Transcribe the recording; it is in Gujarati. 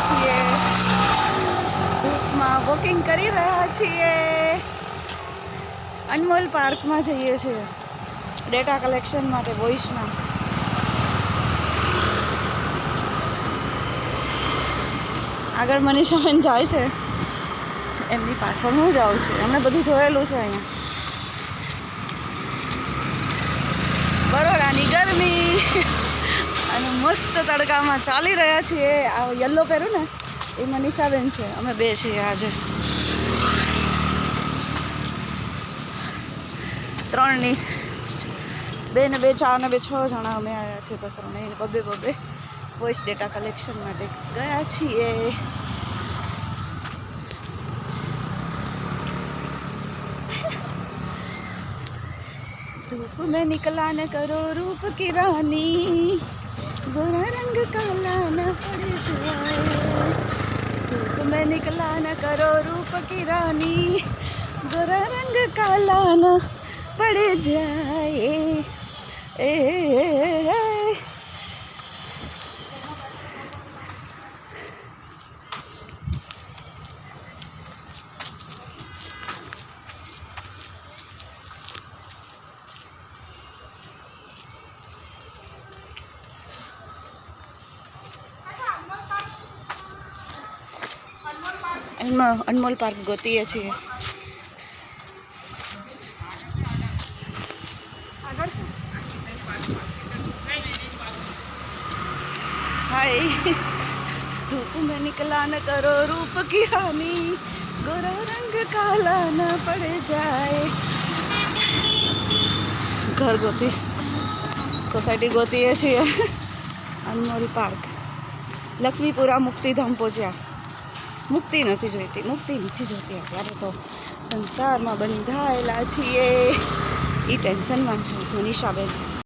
છીએ, ધૂપમાં વોકિંગ કરી રહ્યા છીએ. અનમોલ પાર્કમાં જઈએ છીએ ડેટા કલેક્શન માટે વોઇસના. આગળ મનીષાબેન જાય છે, એમની પાછળ હું જાઉં છું. એમણે બધું જોયેલું છે અહીંયા. બરોડાની ગરમી અને મસ્ત તડકામાં ચાલી રહ્યા છીએ. આ યલો પહેરું ને એ મનીષાબેન છે, અમે બે છીએ આજે. 3 ની 2 ને 2 4 ને 2 6 જણા અમે આવ્યા છીએ. તો 3 ને બબે વોઇસ ડેટા કલેક્શન માટે ગયા છીએ. धूप में निकला न करो रूप की रानी, गोरा रंग काला न पड़ जाए. धूप में निकला न करो रूप की रानी, गोरा रंग काला न पड़ जाए. અનમોલ પાર્ક ગોતીએ છીએ. हाय धूप में निकला न करो रूप की रानी, गोरा रंग काला न पड़ जाए. घर गोती सोसायटी गोतीए છીએ. અનમોલ પાર્ક લક્ષ્મીપુરા મુક્તિધામ પહોંચ્યા. મુક્તિ નથી જોઈતી, મુક્તિ નથી જોઈતી. અત્યારે તો સંસારમાં બંધાયેલા છીએ. એ ટેન્શનમાં છું મનીષાબેન.